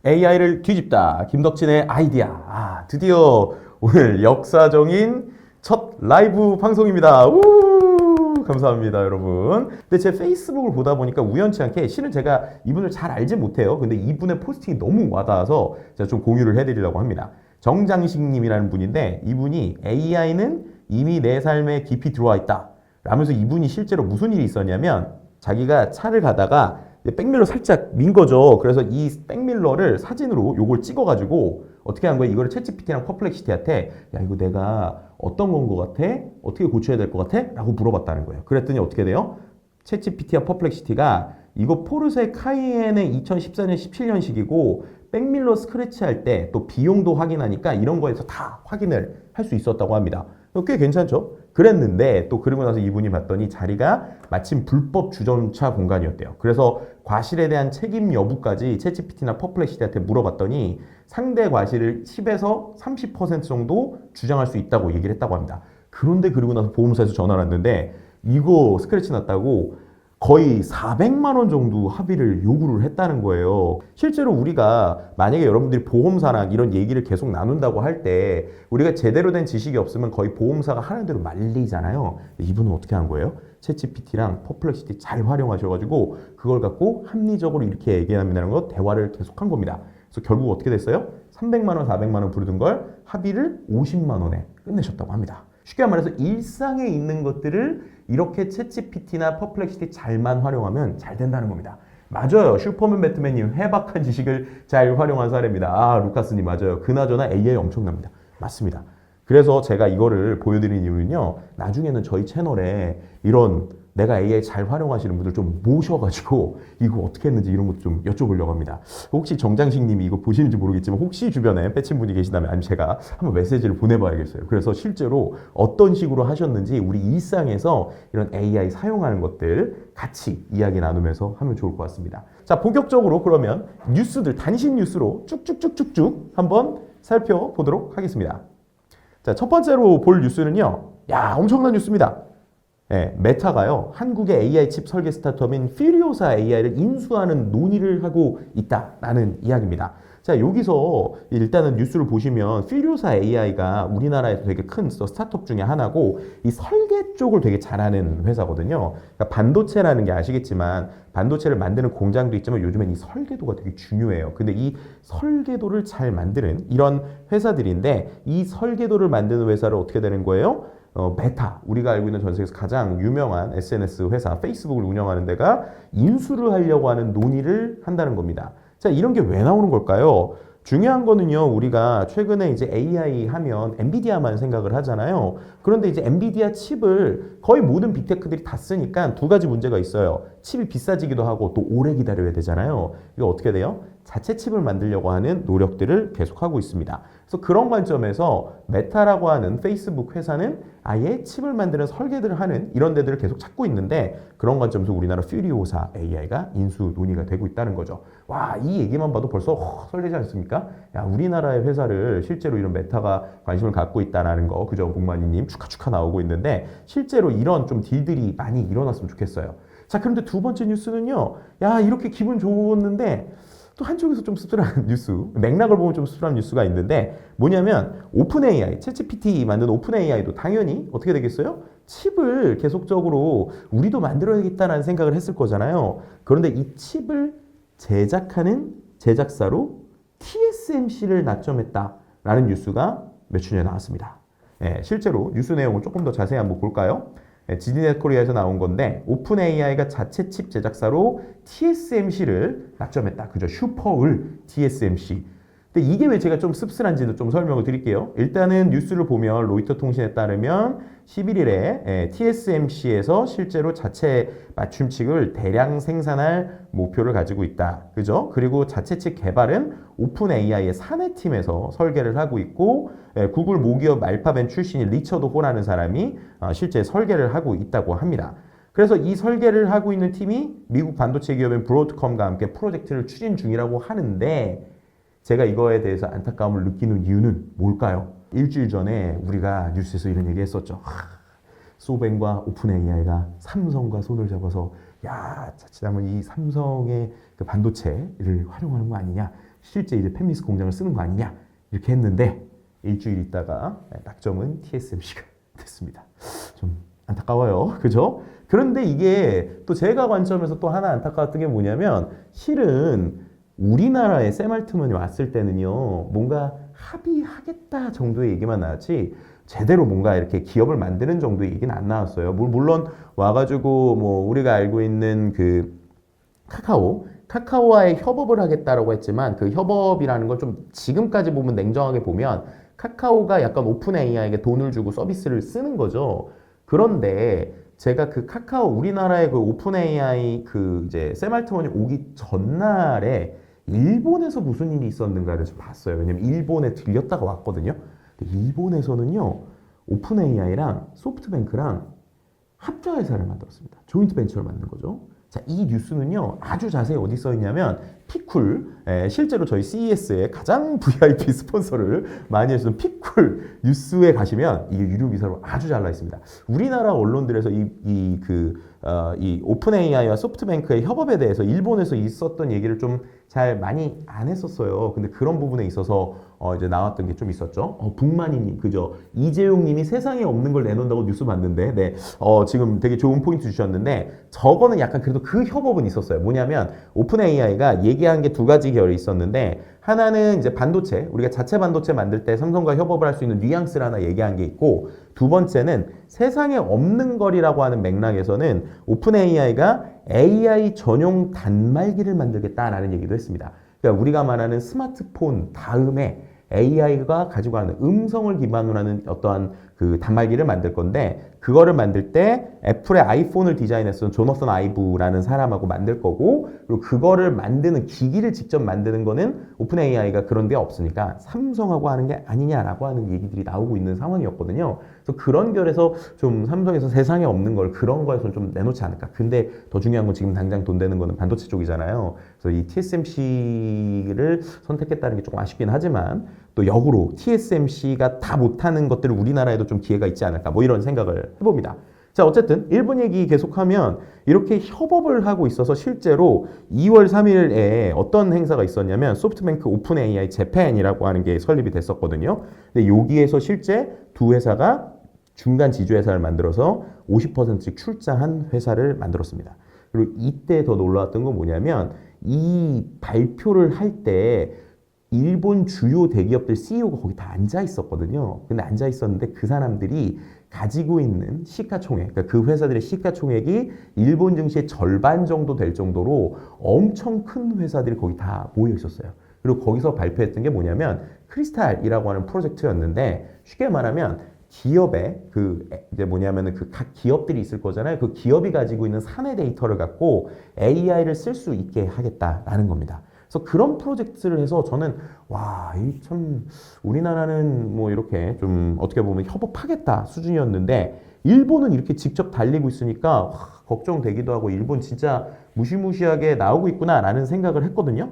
AI를 뒤집다. 김덕진의 아이디어. 드디어 오늘 역사적인 첫 라이브 방송입니다. 감사합니다, 여러분. 근데 제 페이스북을 보다 보니까 우연치 않게 실은 제가 이분을 잘 알지 못해요. 근데 이분의 포스팅이 너무 와닿아서 제가 좀 공유를 해드리려고 합니다. 정장식님이라는 분인데 이분이 AI는 이미 내 삶에 깊이 들어와 있다. 라면서 이분이 실제로 무슨 일이 있었냐면 자기가 차를 가다가 백밀러 살짝 민 거죠. 그래서 이 백밀러를 사진으로 요걸 찍어가지고 어떻게 한 거야? 이거를 챗GPT랑 퍼플렉시티한테 야 이거 내가 어떤 건 거 같아? 어떻게 고쳐야 될 것 같아? 라고 물어봤다는 거예요. 그랬더니 어떻게 돼요? 챗GPT와 퍼플렉시티가 이거 포르쉐 카이엔의 2014년 17년식이고 백밀러 스크래치 할 때 또 비용도 확인하니까 이런 거에서 다 확인을 할 수 있었다고 합니다. 꽤 괜찮죠? 그랬는데 또 그러고 나서 이분이 봤더니 자리가 마침 불법 주전차 공간이었대요. 그래서 과실에 대한 책임 여부까지 챗GPT나 퍼플렉시티한테 물어봤더니 상대 과실을 10에서 30% 정도 주장할 수 있다고 얘기를 했다고 합니다. 그런데 그러고 나서 보험사에서 전화를 왔는데 이거 스크래치 났다고 거의 400만 원 정도 합의를 요구를 했다는 거예요. 실제로 우리가 만약에 여러분들이 보험사랑 이런 얘기를 계속 나눈다고 할 때 우리가 제대로 된 지식이 없으면 거의 보험사가 하는 대로 말리잖아요. 이분은 어떻게 한 거예요? 챗GPT랑 퍼플렉시티 잘 활용하셔가지고 그걸 갖고 합리적으로 이렇게 얘기한다는 거 대화를 계속한 겁니다. 그래서 결국 어떻게 됐어요? 300만 원, 400만 원 부르던 걸 합의를 50만 원에 끝내셨다고 합니다. 쉽게 말해서 일상에 있는 것들을 이렇게 챗GPT나 퍼플렉시티 잘만 활용하면 잘 된다는 겁니다. 맞아요. 슈퍼맨 배트맨님 해박한 지식을 잘 활용한 사례입니다. 루카스님 맞아요. 그나저나 AI 엄청납니다. 맞습니다. 그래서 제가 이거를 보여드리는 이유는요. 나중에는 저희 채널에 이런 내가 AI 잘 활용하시는 분들 좀 모셔가지고 이거 어떻게 했는지 이런 것도 좀 여쭤보려고 합니다. 혹시 정장식 님이 이거 보시는지 모르겠지만 혹시 주변에 빼친 분이 계시다면 아니면 제가 한번 메시지를 보내봐야겠어요. 그래서 실제로 어떤 식으로 하셨는지 우리 일상에서 이런 AI 사용하는 것들 같이 이야기 나누면서 하면 좋을 것 같습니다. 자, 본격적으로 그러면 뉴스들 단신 뉴스로 쭉쭉쭉쭉쭉 한번 살펴보도록 하겠습니다. 자, 첫 번째로 볼 뉴스는요. 엄청난 뉴스입니다. 메타가요, 한국의 AI 칩 설계 스타트업인 퓨리오사 AI를 인수하는 논의를 하고 있다라는 이야기입니다. 자, 여기서 일단은 뉴스를 보시면 퓨리오사 AI가 우리나라에서 되게 큰 스타트업 중에 하나고 이 설계 쪽을 되게 잘하는 회사거든요. 그러니까 반도체라는 게 아시겠지만 반도체를 만드는 공장도 있지만 요즘엔 이 설계도가 되게 중요해요. 근데 이 설계도를 잘 만드는 이런 회사들인데 이 설계도를 만드는 회사를 어떻게 되는 거예요? 메타, 우리가 알고 있는 전 세계에서 가장 유명한 SNS 회사 페이스북을 운영하는 데가 인수를 하려고 하는 논의를 한다는 겁니다. 자, 이런 게 왜 나오는 걸까요? 중요한 거는요, 우리가 최근에 이제 AI 하면 엔비디아만 생각을 하잖아요. 그런데 이제 엔비디아 칩을 거의 모든 빅테크들이 다 쓰니까 두 가지 문제가 있어요. 칩이 비싸지기도 하고 또 오래 기다려야 되잖아요. 이거 어떻게 돼요? 자체 칩을 만들려고 하는 노력들을 계속하고 있습니다. 그래서 그런 관점에서 메타라고 하는 페이스북 회사는 아예 칩을 만드는 설계들을 하는 이런 데들을 계속 찾고 있는데 그런 관점에서 우리나라 퓨리오사 AI가 인수 논의가 되고 있다는 거죠. 와, 이 얘기만 봐도 벌써 설레지 않습니까? 야, 우리나라의 회사를 실제로 이런 메타가 관심을 갖고 있다는 거, 그죠? 목마니님 축하 나오고 있는데 실제로 이런 좀 딜들이 많이 일어났으면 좋겠어요. 자, 그런데 두 번째 뉴스는요. 이렇게 기분 좋았는데 또 한쪽에서 좀 씁쓸한 뉴스, 맥락을 보면 좀 씁쓸한 뉴스가 있는데 뭐냐면 오픈 AI, 챗GPT 만든 오픈 AI도 당연히 어떻게 되겠어요? 칩을 계속적으로 우리도 만들어야겠다는 생각을 했을 거잖아요. 그런데 이 칩을 제작하는 제작사로 TSMC를 낙점했다라는 뉴스가 며칠 전에 나왔습니다. 실제로 뉴스 내용을 조금 더 자세히 한번 볼까요? 지디넷 코리아에서 나온 건데 오픈 AI가 자체 칩 제작사로 TSMC를 낙점했다. 그죠? 슈퍼을 TSMC. 근데 이게 왜 제가 좀 씁쓸한지도 좀 설명을 드릴게요. 일단은 뉴스를 보면 로이터 통신에 따르면 11일에 TSMC에서 실제로 자체 맞춤칩을 대량 생산할 목표를 가지고 있다. 그죠? 그리고 자체 칩 개발은 오픈 AI의 사내팀에서 설계를 하고 있고 구글 모기업 알파벤 출신인 리처드 호라는 사람이 실제 설계를 하고 있다고 합니다. 그래서 이 설계를 하고 있는 팀이 미국 반도체 기업인 브로드컴과 함께 프로젝트를 추진 중이라고 하는데 제가 이거에 대해서 안타까움을 느끼는 이유는 뭘까요? 일주일 전에 우리가 뉴스에서 이런 얘기 했었죠. 소벤과 오픈 AI가 삼성과 손을 잡아서 자칫하면 이 삼성의 그 반도체를 활용하는 거 아니냐. 실제 이제 팹리스 공장을 쓰는 거 아니냐 이렇게 했는데 일주일 있다가 낙점은 TSMC가 됐습니다. 좀 안타까워요. 그죠? 그런데 이게 또 제가 관점에서 또 하나 안타까웠던 게 뭐냐면 실은 우리나라에 샘알트먼이 왔을 때는요 뭔가 합의하겠다 정도의 얘기만 나왔지 제대로 뭔가 이렇게 기업을 만드는 정도의 얘기는 안 나왔어요. 물론 와가지고 뭐 우리가 알고 있는 그 카카오와의 협업을 하겠다라고 했지만 그 협업이라는 건 좀 지금까지 보면 냉정하게 보면 카카오가 약간 오픈 AI에게 돈을 주고 서비스를 쓰는 거죠. 그런데 제가 그 카카오 우리나라의 그 오픈 AI 그 이제 샘 알트먼이 오기 전날에 일본에서 무슨 일이 있었는가를 좀 봤어요. 왜냐면 일본에 들렸다가 왔거든요. 근데 일본에서는요 오픈 AI랑 소프트뱅크랑 합자회사를 만들었습니다. 조인트 벤처를 만든 거죠. 자, 이 뉴스는요 아주 자세히 어디 써 있냐면 피쿨, 실제로 저희 CES의 가장 VIP 스폰서를 많이 해주는 피쿨 뉴스에 가시면 이게 유료 기사로 아주 잘 나와 있습니다. 우리나라 언론들에서 이 오픈 AI와 소프트뱅크의 협업에 대해서 일본에서 있었던 얘기를 좀 잘 많이 안 했었어요. 근데 그런 부분에 있어서 이제 나왔던 게 좀 있었죠. 북만이님, 그죠? 이재용님이 세상에 없는 걸 내놓는다고 뉴스 봤는데, 네, 지금 되게 좋은 포인트 주셨는데, 저거는 약간 그래도 그 협업은 있었어요. 뭐냐면 오픈 AI가 얘기한 게 두 가지 결이 있었는데, 하나는 이제 반도체, 우리가 자체 반도체 만들 때 삼성과 협업을 할 수 있는 뉘앙스를 하나 얘기한 게 있고, 두 번째는 세상에 없는 거리라고 하는 맥락에서는 오픈 AI가 AI 전용 단말기를 만들겠다라는 얘기도 했습니다. 그러니까 우리가 말하는 스마트폰 다음에 AI가 가지고 가는 음성을 기반으로 하는 어떠한 그 단말기를 만들 건데 그거를 만들 때 애플의 아이폰을 디자인했던 조너선 아이브라는 사람하고 만들 거고 그리고 그거를 만드는 기기를 직접 만드는 거는 오픈 AI가 그런 데 없으니까 삼성하고 하는 게 아니냐라고 하는 얘기들이 나오고 있는 상황이었거든요. 그래서 그런 결에서 좀 삼성에서 세상에 없는 걸 그런 거에서 좀 내놓지 않을까. 근데 더 중요한 건 지금 당장 돈 되는 거는 반도체 쪽이잖아요. 그래서 이 TSMC를 선택했다는 게 조금 아쉽긴 하지만 또 역으로 TSMC가 다 못하는 것들을 우리나라에도 좀 기회가 있지 않을까 뭐 이런 생각을 해봅니다. 자, 어쨌든 일본 얘기 계속하면 이렇게 협업을 하고 있어서 실제로 2월 3일에 어떤 행사가 있었냐면 소프트뱅크 오픈 AI 재팬이라고 하는 게 설립이 됐었거든요. 근데 여기에서 실제 두 회사가 중간 지주회사를 만들어서 50%씩 출자한 회사를 만들었습니다. 그리고 이때 더 놀라웠던 건 뭐냐면 이 발표를 할 때 일본 주요 대기업들 CEO가 거기 다 앉아 있었거든요. 근데 앉아 있었는데 그 사람들이 가지고 있는 시가총액, 그러니까 그 회사들의 시가총액이 일본 증시의 절반 정도 될 정도로 엄청 큰 회사들이 거기 다 모여 있었어요. 그리고 거기서 발표했던 게 뭐냐면 크리스탈이라고 하는 프로젝트였는데 쉽게 말하면 기업의 그 이제 뭐냐면은 그 각 기업들이 있을 거잖아요. 그 기업이 가지고 있는 사내 데이터를 갖고 AI를 쓸 수 있게 하겠다라는 겁니다. 그래서 그런 프로젝트를 해서 저는 와, 이 참 우리나라는 뭐 이렇게 좀 어떻게 보면 협업하겠다 수준이었는데 일본은 이렇게 직접 달리고 있으니까 와, 걱정되기도 하고 일본 진짜 무시무시하게 나오고 있구나라는 생각을 했거든요.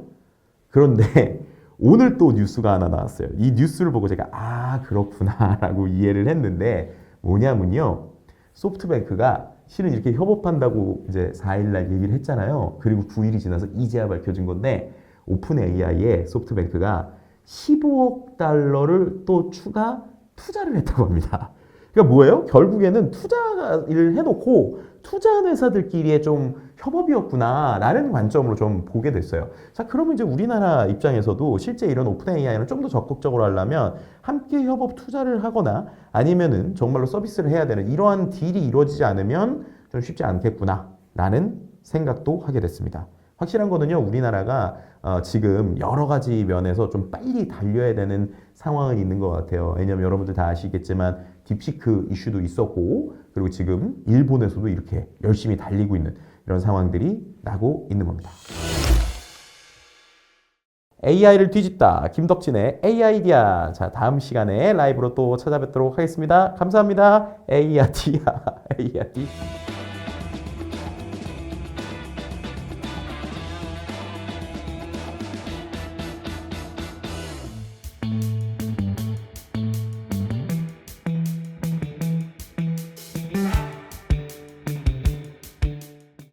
그런데 오늘 또 뉴스가 하나 나왔어요. 이 뉴스를 보고 제가 아 그렇구나라고 이해를 했는데 뭐냐면요. 소프트뱅크가 실은 이렇게 협업한다고 이제 4일날 얘기를 했잖아요. 그리고 9일이 지나서 이제야 밝혀진 건데 오픈 AI에 소프트뱅크가 15억 달러를 또 추가 투자를 했다고 합니다. 그러니까 뭐예요? 결국에는 투자를 해놓고 투자한 회사들끼리의 좀 협업이었구나라는 관점으로 좀 보게 됐어요. 자, 그러면 이제 우리나라 입장에서도 실제 이런 오픈 AI는 좀 더 적극적으로 하려면 함께 협업 투자를 하거나 아니면은 정말로 서비스를 해야 되는 이러한 딜이 이루어지지 않으면 좀 쉽지 않겠구나라는 생각도 하게 됐습니다. 확실한 거는요, 우리나라가 지금 여러 가지 면에서 좀 빨리 달려야 되는 상황은 있는 것 같아요. 왜냐하면 여러분들 다 아시겠지만 딥시크 이슈도 있었고 그리고 지금 일본에서도 이렇게 열심히 달리고 있는 이런 상황들이 나고 있는 겁니다. AI를 뒤집다. 김덕진의 AI디아. 자, 다음 시간에 라이브로 또 찾아뵙도록 하겠습니다. 감사합니다. AI디아. AI디.